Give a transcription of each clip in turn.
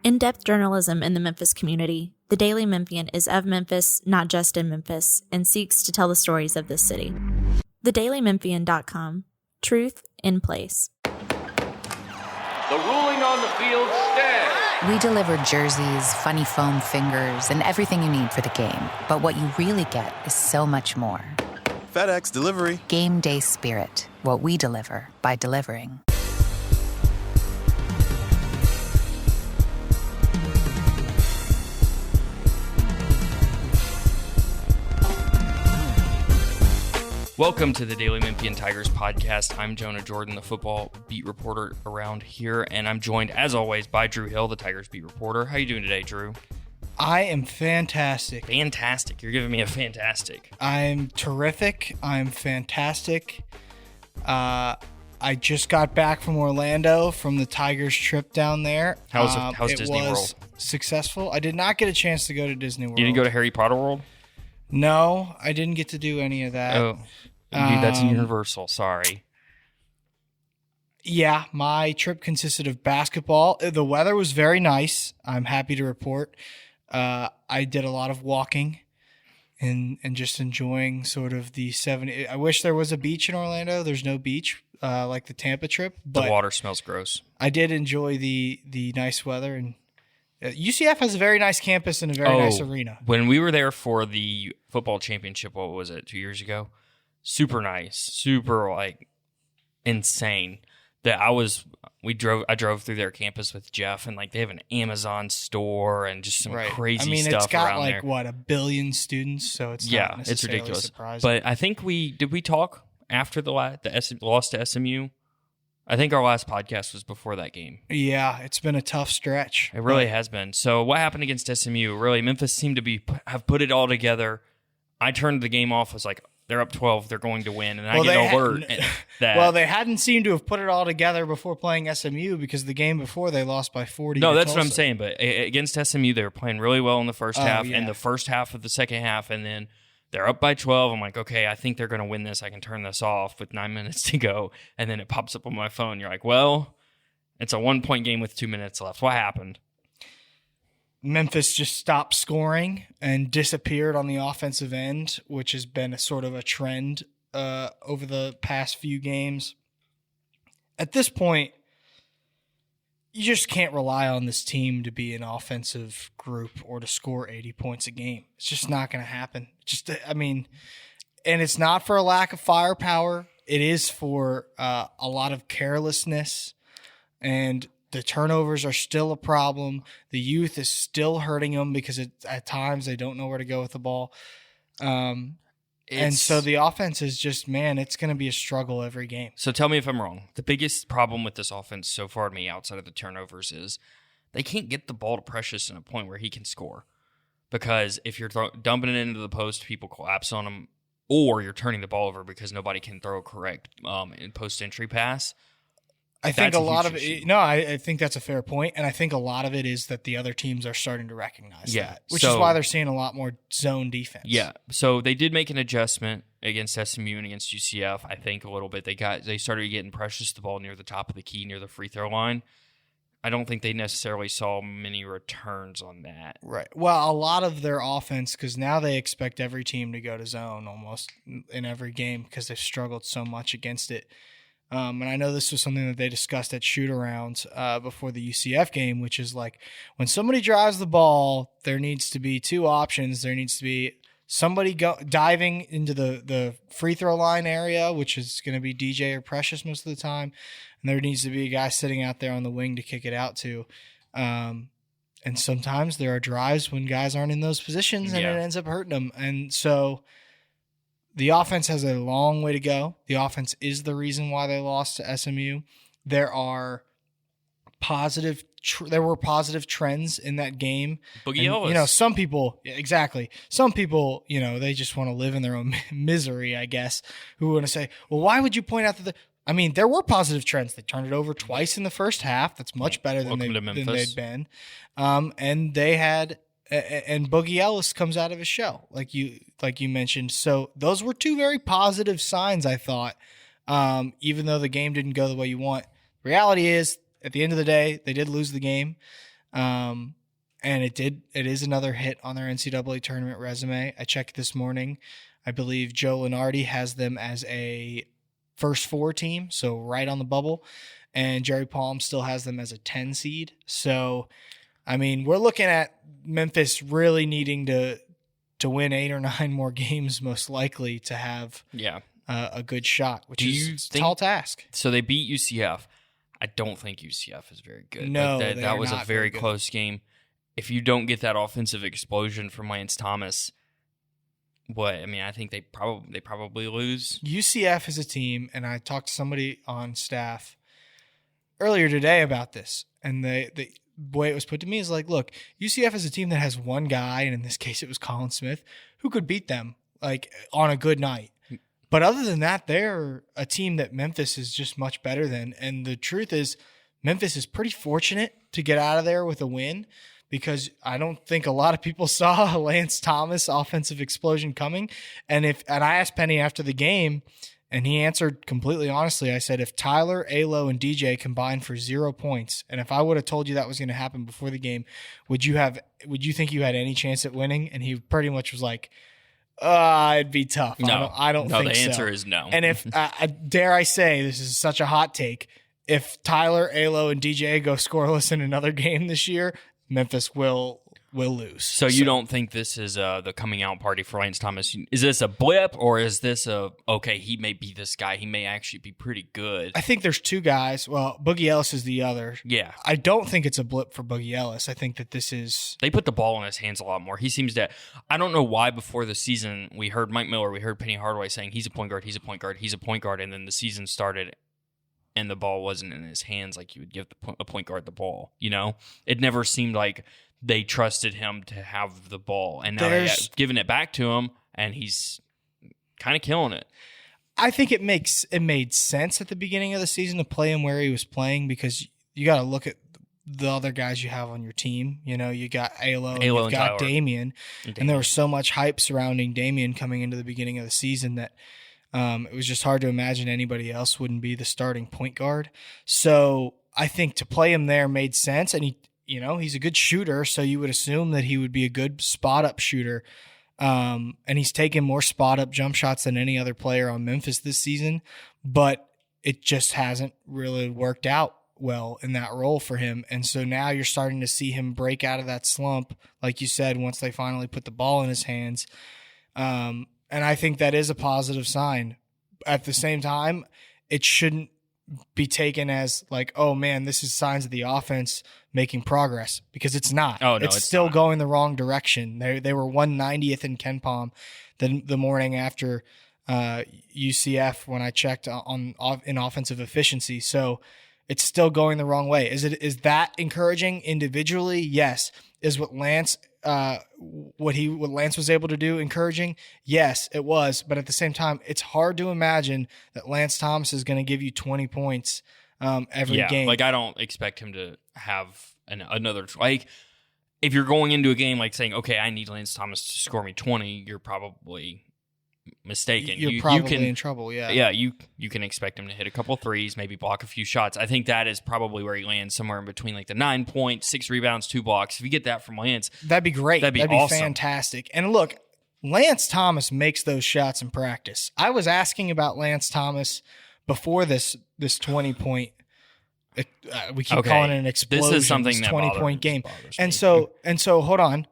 In-depth journalism in the Memphis community, the Daily Memphian is of Memphis, not just in Memphis, and seeks to tell the stories of this city. TheDailyMemphian.com. Truth in place. The ruling on the field stands. We deliver jerseys, funny foam fingers, and everything you need for the game. But what you really get is so much more. FedEx Delivery. Game day spirit. What we deliver by delivering. Welcome to the Daily Memphian Tigers podcast. I'm Jonah Jordan, the football beat reporter around here, and I'm joined, as always, by Drew Hill, the Tigers beat reporter. How you doing today, Drew? I am fantastic. Fantastic. You're giving me a fantastic. I'm terrific. I'm fantastic. I just got back from Orlando from the Tigers trip down there. How's Disney World? It was successful. I did not get a chance to go to Disney World. You didn't go to Harry Potter World? No, I didn't get to do any of that. Oh, dude, that's Universal. Sorry. Yeah, my trip consisted of basketball. The weather was very nice. I'm happy to report. I did a lot of walking and just enjoying sort of the 70. I wish there was a beach in Orlando. There's no beach like the Tampa trip. But the water smells gross. I did enjoy the nice weather. And UCF has a very nice campus and a very nice arena. When we were there for the football championship, what was it, 2 years ago? Super nice, super insane. I drove through their campus with Jeff, and they have an Amazon store and just some crazy stuff. It's got around there. a billion students, so it's not necessarily it's ridiculous. Surprising. But I think did we talk after the loss to SMU? I think our last podcast was before that game. Yeah, it's been a tough stretch. It really has been. So what happened against SMU? Really, Memphis seemed to have put it all together. I turned the game off. I was like, they're up 12. They're going to win. And I get an alert that... Well, they hadn't seemed to have put it all together before playing SMU because the game before they lost by 40. No, that's what I'm saying. But against SMU, they were playing really well in the first half and the first half of the second half. And then they're up by 12. I'm like, okay, I think they're going to win this. I can turn this off with 9 minutes to go. And then it pops up on my phone. You're like, well, it's a 1-point game with 2 minutes left. What happened? Memphis just stopped scoring and disappeared on the offensive end, which has been a sort of a trend over the past few games. At this point, you just can't rely on this team to be an offensive group or to score 80 points a game. It's just not going to happen. And it's not for a lack of firepower. It is for a lot of carelessness, and the turnovers are still a problem. The youth is still hurting them because at times they don't know where to go with the ball. And so the offense is just, it's going to be a struggle every game. So tell me if I'm wrong. The biggest problem with this offense so far to me, outside of the turnovers, is they can't get the ball to Precious in a point where he can score. Because if you're dumping it into the post, people collapse on him, or you're turning the ball over because nobody can throw a correct post-entry pass. I think a lot of it. No, I think that's a fair point, and I think a lot of it is that the other teams are starting to recognize that, which is why they're seeing a lot more zone defense. Yeah, so they did make an adjustment against SMU and against UCF. I think a little bit. They started getting Precious the ball near the top of the key, near the free throw line. I don't think they necessarily saw many returns on that. Right. Well, a lot of their offense, because now they expect every team to go to zone almost in every game because they've struggled so much against it. And I know this was something that they discussed at shoot-arounds before the UCF game, which is when somebody drives the ball, there needs to be two options. There needs to be somebody diving into the free throw line area, which is going to be DJ or Precious most of the time, and there needs to be a guy sitting out there on the wing to kick it out to. And sometimes there are drives when guys aren't in those positions, and it ends up hurting them. And so the offense has a long way to go. The offense is the reason why they lost to SMU. There were positive trends in that game. Boogie Ellis. Some people, Some people, they just want to live in their own misery, I guess, who want to say, well, why would you point out that there were positive trends. They turned it over twice in the first half. That's much better than they'd been. And they had and Boogie Ellis comes out of his shell, like you mentioned. So those were two very positive signs, I thought, even though the game didn't go the way you want. Reality is, at the end of the day, they did lose the game. And it is another hit on their NCAA tournament resume. I checked this morning. I believe Joe Lunardi has them as a first 4 team, so right on the bubble. And Jerry Palm still has them as a 10 seed. So, I mean, we're looking at Memphis really needing to win 8 or 9 more games, most likely, to have a good shot, which is a tall task. So they beat UCF. I don't think UCF is very good. No, that was a very close game. If you don't get that offensive explosion from Lance Thomas, I think they probably lose. UCF is a team, and I talked to somebody on staff earlier today about this, and the way it was put to me is like, look, UCF is a team that has one guy, and in this case it was Colin Smith, who could beat them like on a good night. But other than that, they're a team that Memphis is just much better than. And the truth is, Memphis is pretty fortunate to get out of there with a win, because I don't think a lot of people saw a Lance Thomas offensive explosion coming. And I asked Penny after the game, and he answered completely honestly. I said, if Tyler, Alo, and DJ combined for 0 points, and if I would have told you that was going to happen before the game, would you think you had any chance at winning? And he pretty much was like, it'd be tough. No, I don't think so. The answer is no. And if, dare I say, this is such a hot take, if Tyler, Alo, and DJ go scoreless in another game this year, Memphis will lose. So you don't think this is the coming out party for Lance Thomas? Is this a blip, or is this he may be this guy. He may actually be pretty good. I think there's 2 guys. Well, Boogie Ellis is the other. Yeah. I don't think it's a blip for Boogie Ellis. I think that this is... They put the ball in his hands a lot more. He seems to... I don't know why before the season we heard Mike Miller, we heard Penny Hardaway saying he's a point guard, and then the season started and the ball wasn't in his hands like you would give a point guard the ball. You know? It never seemed like they trusted him to have the ball, and now they're giving it back to him, and he's kind of killing it. I think it made sense at the beginning of the season to play him where he was playing, because you got to look at the other guys you have on your team. You know, you got Alo and you've got Damian, and there was so much hype surrounding Damian coming into the beginning of the season that it was just hard to imagine anybody else wouldn't be the starting point guard. So I think to play him there made sense, and he's a good shooter, so you would assume that he would be a good spot-up shooter. And he's taken more spot-up jump shots than any other player on Memphis this season, but it just hasn't really worked out well in that role for him. And so now you're starting to see him break out of that slump, like you said, once they finally put the ball in his hands. And I think that is a positive sign. At the same time, it shouldn't be taken as like, oh man, this is signs of the offense making progress, because it's not. Oh no, it's still not. Going the wrong direction. They were 190th in KenPom the morning after UCF when I checked in offensive efficiency. So it's still going the wrong way. Is that encouraging individually? Yes. Is what Lance was able to do encouraging? Yes, it was. But at the same time, it's hard to imagine that Lance Thomas is going to give you 20 points every game. Like I don't expect him to have another like. If you're going into a game like saying, okay, I need Lance Thomas to score me 20, you're probably mistaken. You're probably in trouble, yeah. Yeah, you can expect him to hit a couple threes, maybe block a few shots. I think that is probably where he lands, somewhere in between like the 9 points, 6 rebounds, 2 blocks. If you get that from Lance, that'd be great. That'd be awesome. Fantastic. And look, Lance Thomas makes those shots in practice. I was asking about Lance Thomas before this 20-point. We keep calling it an explosion. This is something that 20-point game. And so hold on.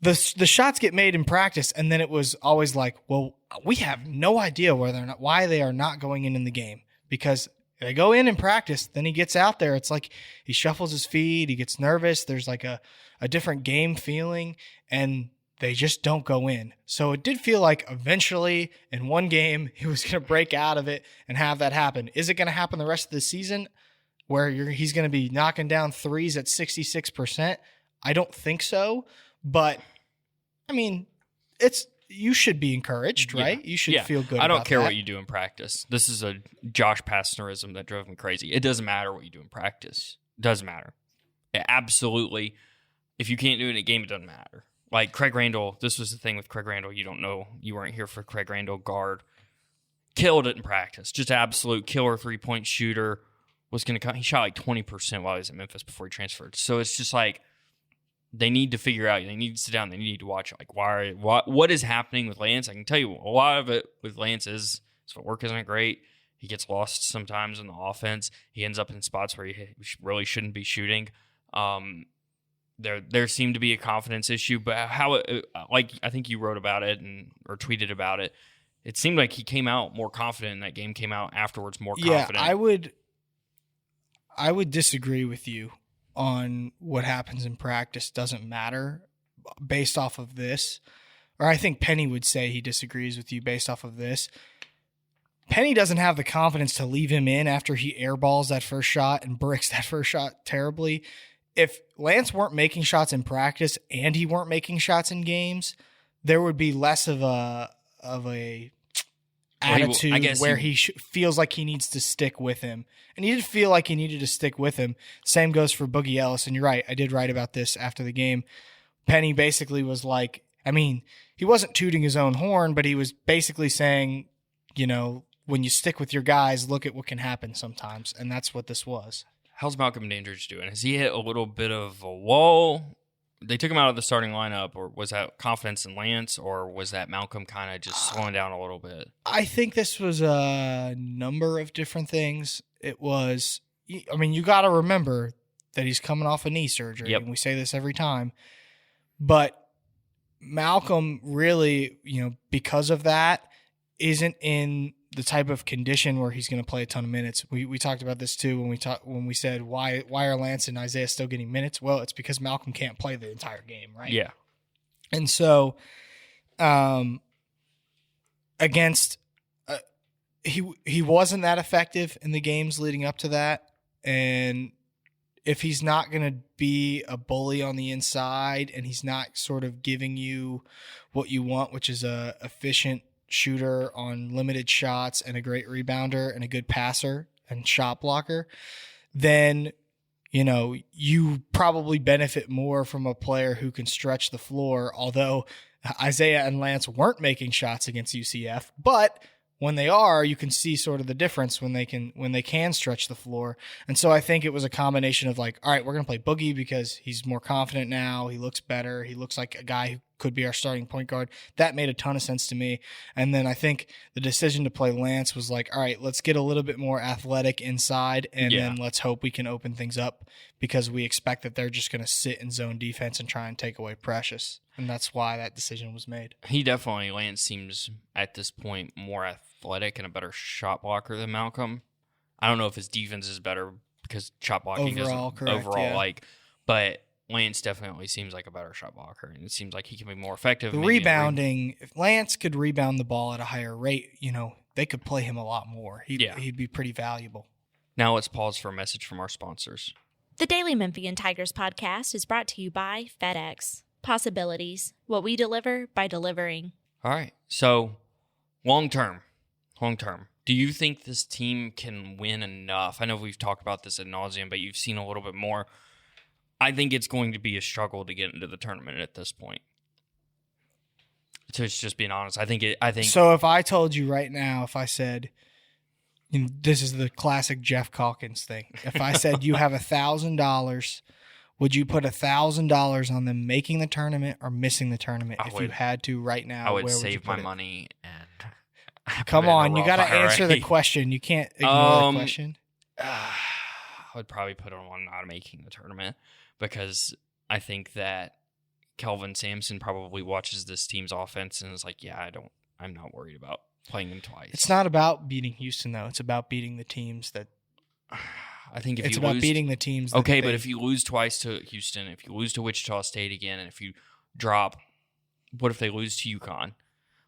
The shots get made in practice, and then it was always like, well, we have no idea why they are not going in the game, because they go in practice, then he gets out there. It's like he shuffles his feet, he gets nervous. There's like a different game feeling, and they just don't go in. So it did feel like eventually in one game he was going to break out of it and have that happen. Is it going to happen the rest of the season where he's going to be knocking down threes at 66%? I don't think so, but I mean, you should be encouraged, right? You should feel good. I don't care that. what you do in practice. This is a Josh Pastnerism that drove me crazy. It doesn't matter what you do in practice. It doesn't matter. Absolutely. If you can't do it in a game, it doesn't matter. Like Craig Randall, this was the thing with Craig Randall. You don't know. You weren't here for Craig Randall, guard. Killed it in practice. Just absolute killer 3-point shooter. was going to come. He shot like 20% while he was at Memphis before he transferred. So it's just like they need to figure out. They need to sit down. They need to watch like what is happening with Lance. I can tell you a lot of it with Lance is his footwork isn't great. He gets lost sometimes in the offense. He ends up in spots where he really shouldn't be shooting. There seemed to be a confidence issue, but like I think you wrote about it or tweeted about it. It seemed like he came out more confident in that game. Came out afterwards more confident. Yeah, I would disagree with you on what happens in practice doesn't matter based off of this. Or I think Penny would say he disagrees with you based off of this. Penny doesn't have the confidence to leave him in after he airballs that first shot and bricks that first shot terribly. If Lance weren't making shots in practice and he weren't making shots in games, there would be less of a attitude where he feels like he needs to stick with him. And he did feel like he needed to stick with him. Same goes for Boogie Ellis. And you're right, I did write about this after the game. Penny basically was like, I mean, he wasn't tooting his own horn, but he was basically saying, you know, when you stick with your guys, look at what can happen sometimes. And that's what this was. How's Malcolm Dandridge doing? Has he hit a little bit of a wall? They took him out of the starting lineup, or was that confidence in Lance, or was that Malcolm kind of just slowing down a little bit? I think this was a number of different things. It was, I mean, you got to remember that he's coming off a knee surgery, and we say this every time. But Malcolm really, you know, because of that, isn't in the type of condition where he's going to play a ton of minutes. We talked about this too when we said why are Lance and Isaiah still getting minutes? Well, it's because Malcolm can't play the entire game, right? Yeah. And so against he wasn't that effective in the games leading up to that, and if he's not going to be a bully on the inside and he's not sort of giving you what you want, which is a efficient shooter on limited shots and a great rebounder and a good passer and shot blocker, then, you know, you probably benefit more from a player who can stretch the floor, although Isaiah and Lance weren't making shots against UCF, but when they are, you can see sort of the difference when they can stretch the floor. And so I think it was a combination of like, all right, we're going to play Boogie because he's more confident now. He looks better. He looks like a guy who could be our starting point guard. That made a ton of sense to me. And then I think the decision to play Lance was like, all right, let's get a little bit more athletic inside, and then let's hope we can open things up because we expect that they're just going to sit in zone defense and try and take away Precious. And that's why that decision was made. Lance seems at this point more athletic and a better shot blocker than Malcolm. I don't know if his defense is better because shot blocking but Lance definitely seems like a better shot blocker, and it seems like he can be more effective. The rebounding, if Lance could rebound the ball at a higher rate, you know, they could play him a lot more. He'd be pretty valuable. Now let's pause for a message from our sponsors. The Daily Memphian Tigers podcast is brought to you by FedEx. Possibilities. What we deliver by delivering. All right. So, long term, do you think this team can win enough? I know we've talked about this ad nauseum, but you've seen a little bit more. I think it's going to be a struggle to get into the tournament at this point. So it's just being honest. I think. So if I told you right now, if I said, this is the classic Jeff Calkins thing. If I said you have $1,000, would you put $1,000 on them making the tournament or missing the tournament you had to right now? I would save my money and come on, you got to answer the question. You can't ignore the question. I would probably put on not making the tournament because I think that Kelvin Sampson probably watches this team's offense and is like, I'm not worried about playing them twice. It's not about beating Houston though. It's about beating the teams that. I think if it's you about lose, beating the teams. Okay, but if you lose twice to Houston, if you lose to Wichita State again, and if you drop, what if they lose to UConn?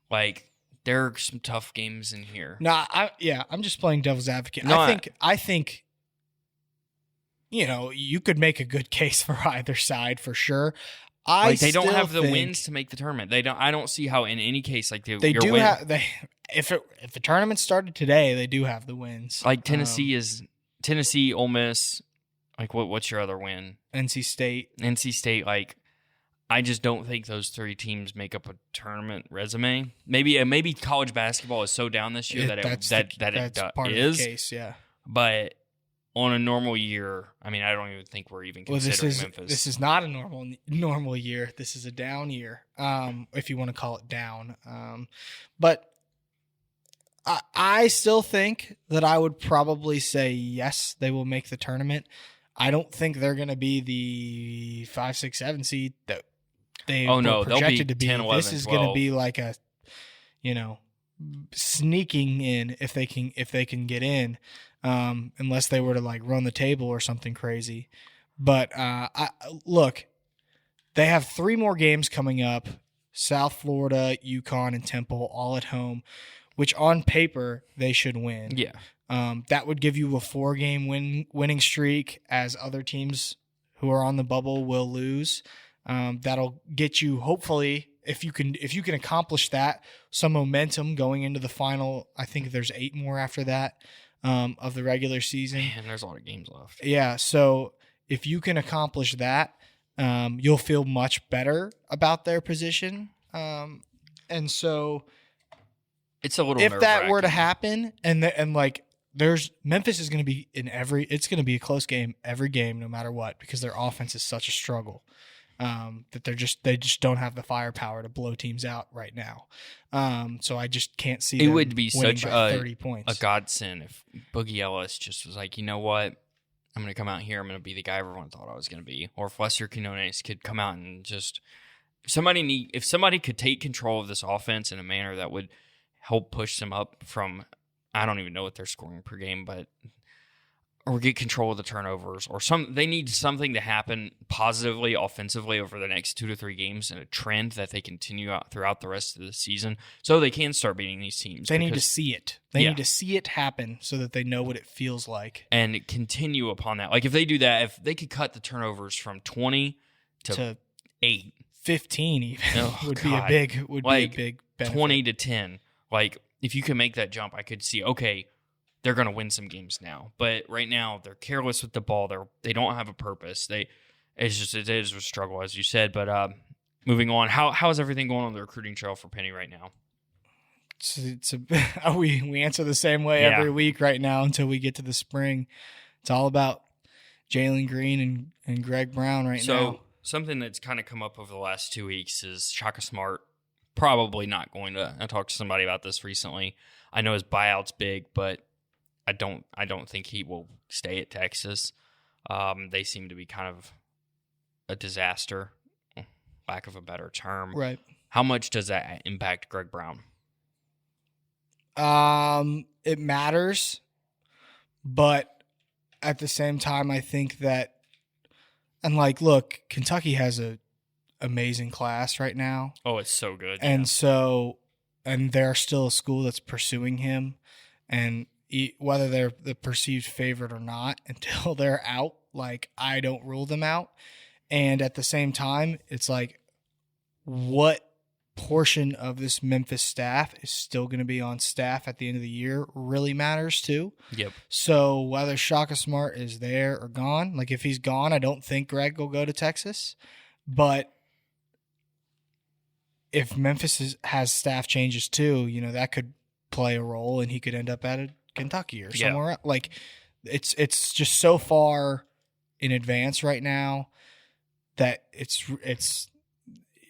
Like, there are some tough games in here. I'm just playing devil's advocate. No, I think, you know, you could make a good case for either side for sure. They don't have the wins to make the tournament. I don't see how in any case like they do have. If the tournament started today, they do have the wins. Like Tennessee, Ole Miss. Like what's your other win? NC State. Like, I just don't think those three teams make up a tournament resume. Maybe college basketball is so down this year that's part of the case, yeah. But on a normal year, I mean, I don't even think we're even considering Memphis. This is not a normal year. This is a down year, if you want to call it down. But I still think that I would probably say yes, they will make the tournament. I don't think they're going to be the 5, 6, 7 seed that they were projected to be. 10, 11, this is 12. going to be like a, sneaking in if they can get in, unless they were to like run the table or something crazy. But look, they have 3 more games coming up: South Florida, UConn, and Temple, all at home, which on paper they should win. Yeah. That would give you a 4-game winning streak, as other teams who are on the bubble will lose. That'll get you, hopefully, if you can accomplish that, some momentum going into the final. I think there's 8 more after that of the regular season. Man, there's a lot of games left. Yeah, so if you can accomplish that, you'll feel much better about their position. And so it's a little if that nerve-wracking. were to happen, Memphis is going to be it's going to be a close game every game, no matter what, because their offense is such a struggle. That they just don't have the firepower to blow teams out right now. So I just can't see it them would be winning such by 30 points. a godsend if Boogie Ellis just was like, you know what, I'm going to come out here, I'm going to be the guy everyone thought I was going to be. Or if Lester Quinones could come out and just if somebody could take control of this offense in a manner that would help push them up from, I don't even know what they're scoring per game, but or get control of the turnovers, or they need something to happen positively, offensively over the next 2 to 3 games, and a trend that they continue out throughout the rest of the season, so they can start beating these teams. They need to see it. They need to see it happen so that they know what it feels like, and continue upon that. Like if they do that, if they could cut the turnovers from 20 to 8, 15, even would be a big benefit. 20 to 10. Like if you can make that jump, I could see they're going to win some games now. But right now, they're careless with the ball. They don't have a purpose. It is a struggle, as you said. But moving on, how is everything going on the recruiting trail for Penny right now? We answer the same way every week right now until we get to the spring. It's all about Jalen Green and Greg Brown now. So something that's kind of come up over the last 2 weeks is Shaka Smart probably not going to. I talked to somebody about this recently. I know his buyout's big, but I don't think he will stay at Texas. They seem to be kind of a disaster, lack of a better term. Right. How much does that impact Greg Brown? It matters, but at the same time, I think that, and look, Kentucky has a amazing class right now. Oh, it's so good. And so, and they're still a school that's pursuing him, and whether they're the perceived favorite or not, until they're out, I don't rule them out. And at the same time, it's what portion of this Memphis staff is still going to be on staff at the end of the year really matters too. Yep. So whether Shaka Smart is there or gone, if he's gone, I don't think Greg will go to Texas. But if Memphis has staff changes too, that could play a role, and he could end up at Kentucky or somewhere else. It's just so far in advance right now that it's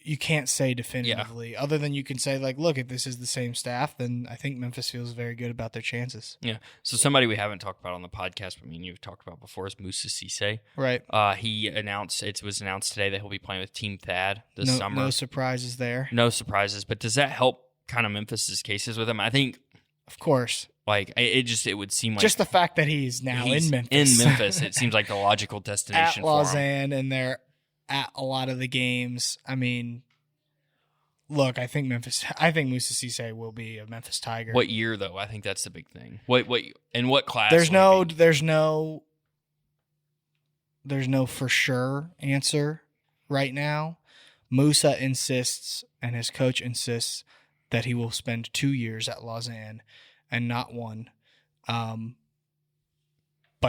you can't say definitively, other than you can say look, if this is the same staff, then I think Memphis feels very good about their chances. Yeah. So somebody we haven't talked about on the podcast, but me and you've talked about before, is Musa Cisse. Right. It was announced today that he'll be playing with Team Thad this summer. No surprises there. No surprises, but does that help kind of Memphis's cases with him? I think, of course. It would seem like just the fact that he's in Memphis. In Memphis, it seems like the logical destination at for Lausanne, him. And they're at a lot of the games. I mean, look, I think Musa Cisse will be a Memphis Tiger. What year though? I think that's the big thing. What in what class? There's no for sure answer right now. Musa insists, and his coach insists, that he will spend 2 years at Lausanne and not 1. But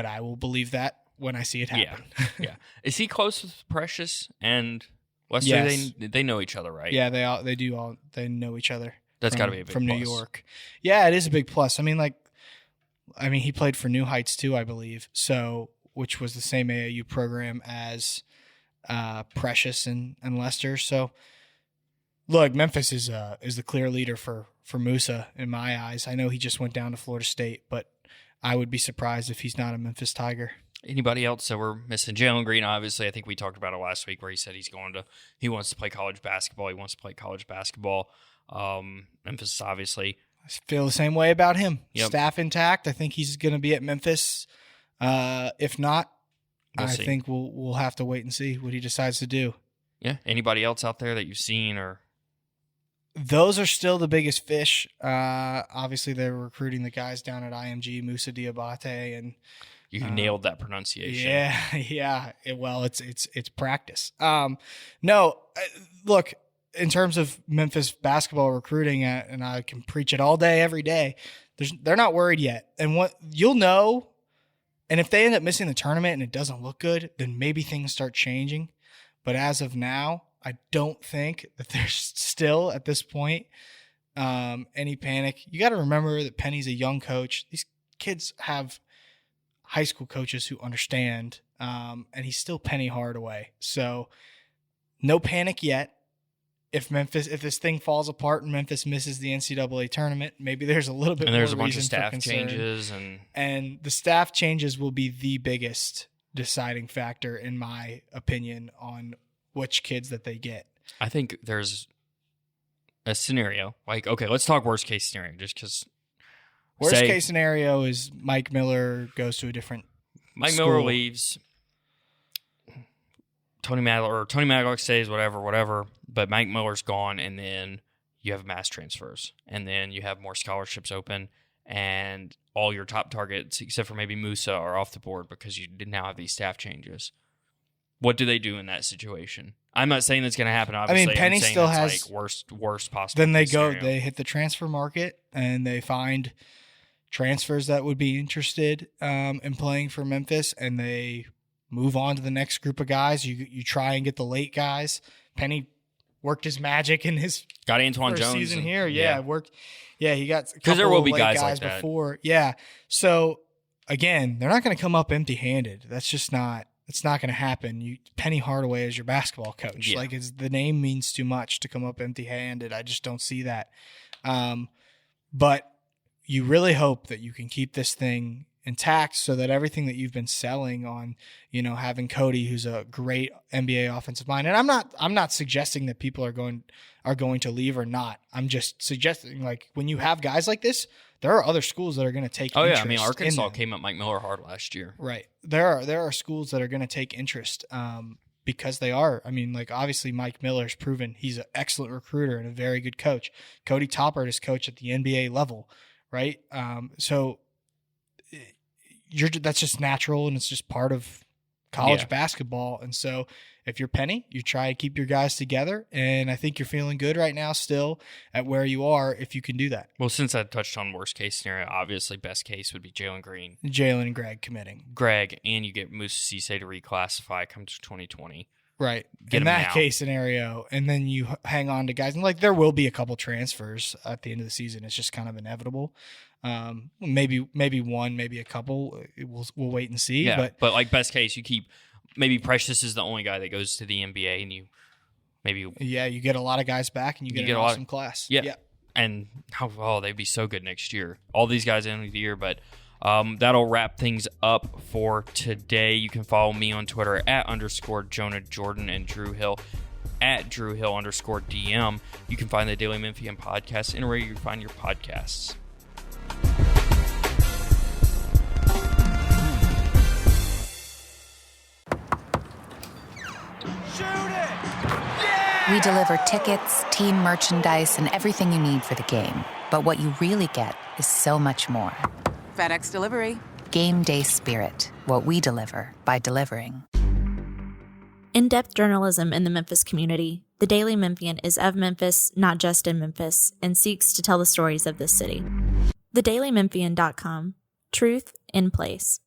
I will believe that when I see it happen. Yeah. Is he close with Precious and Lester? Yes. They know each other, right? Yeah, they know each other. That's got to be a big from plus. New York. Yeah, it is a big plus. I mean, I mean, he played for New Heights too, I believe. So, which was the same AAU program as Precious and Lester. So, look, Memphis is the clear leader for Musa in my eyes. I know he just went down to Florida State, but I would be surprised if he's not a Memphis Tiger. Anybody else that we're missing? Jalen Green, obviously. I think we talked about it last week where he said he wants to play college basketball. He wants to play college basketball. Memphis, obviously. I feel the same way about him. Yep. Staff intact. I think he's going to be at Memphis. If not, We'll I see. think we'll have to wait and see what he decides to do. Yeah. Anybody else out there that you've seen or? Those are still the biggest fish. Obviously, they're recruiting the guys down at IMG, Musa Diabate, and You nailed that pronunciation. yeah. It's practice. Look, in terms of Memphis basketball recruiting, and I can preach it all day, every day. They're not worried yet, and what you'll know. And if they end up missing the tournament and it doesn't look good, then maybe things start changing. But as of now, I don't think that there's still, at this point, any panic. You got to remember that Penny's a young coach. These kids have high school coaches who understand, and he's still Penny Hardaway. So no panic yet. If this thing falls apart and Memphis misses the NCAA tournament, maybe there's a little bit more And there's a reason bunch of for staff concern. changes. And the staff changes will be the biggest deciding factor, in my opinion, on which kids that they get. I think there's a scenario. Like, okay, let's talk worst case scenario just because. Worst case scenario is Mike Miller goes to a different Mike school. Miller leaves. Tony Madlock stays, whatever. But Mike Miller's gone, and then you have mass transfers, and then you have more scholarships open, and all your top targets, except for maybe Musa, are off the board because you now have these staff changes. What do they do in that situation? I'm not saying that's going to happen. Obviously, Penny I'm saying still that's has worst possible. Then they case go, scenario. they hit the transfer market and they find transfers that would be interested in playing for Memphis, and they move on to the next group of guys. You try and get the late guys. Penny worked his magic in his got Antoine first Jones season and- here. Yeah, worked. Yeah, he got Because there will be late guys like that. before. Yeah, so again, they're not going to come up empty-handed. That's just not. It's not going to happen. Penny Hardaway is your basketball coach. Yeah. Like, the name means too much to come up empty-handed. I just don't see that. But you really hope that you can keep this thing intact so that everything that you've been selling on, having Cody, who's a great NBA offensive mind. And I'm not suggesting that people are going to leave or not. I'm just suggesting, like, when you have guys like this, there are other schools that are going to take interest. I mean, Arkansas in them. came up Mike Miller hard last year. Right. There are schools that are going to take interest because they are. I mean, like, obviously Mike Miller's proven he's an excellent recruiter and a very good coach. Cody Toppert is coach at the NBA level, right? So that's just natural, and it's just part of college basketball. And so if you're Penny, you try to keep your guys together, and I think you're feeling good right now still at where you are if you can do that. Well, since I touched on worst case scenario, obviously best case would be Jalen Green, Jalen and Greg committing. and you get Musa Cisse to reclassify come to 2020. Right. Get in him that now. case scenario, and then you hang on to guys. And, like, there will be a couple transfers at the end of the season. It's just kind of inevitable. Maybe one, maybe a couple. We'll wait and see. Yeah, But like best case, you keep maybe Precious is the only guy that goes to the NBA, and you maybe you get a lot of guys back, and you get an a lot- awesome class. Yeah. And they'd be so good next year. All these guys end of the year, but that'll wrap things up for today. You can follow me on Twitter at _Jonah Jordan and Drew Hill at Drew Hill _DM. You can find the Daily Memphian podcast anywhere you find your podcasts. We deliver tickets, team merchandise, and everything you need for the game. But what you really get is so much more. FedEx Delivery. Game day spirit. What we deliver by delivering. In-depth journalism in the Memphis community, the Daily Memphian is of Memphis, not just in Memphis, and seeks to tell the stories of this city. TheDailyMemphian.com. Truth in place.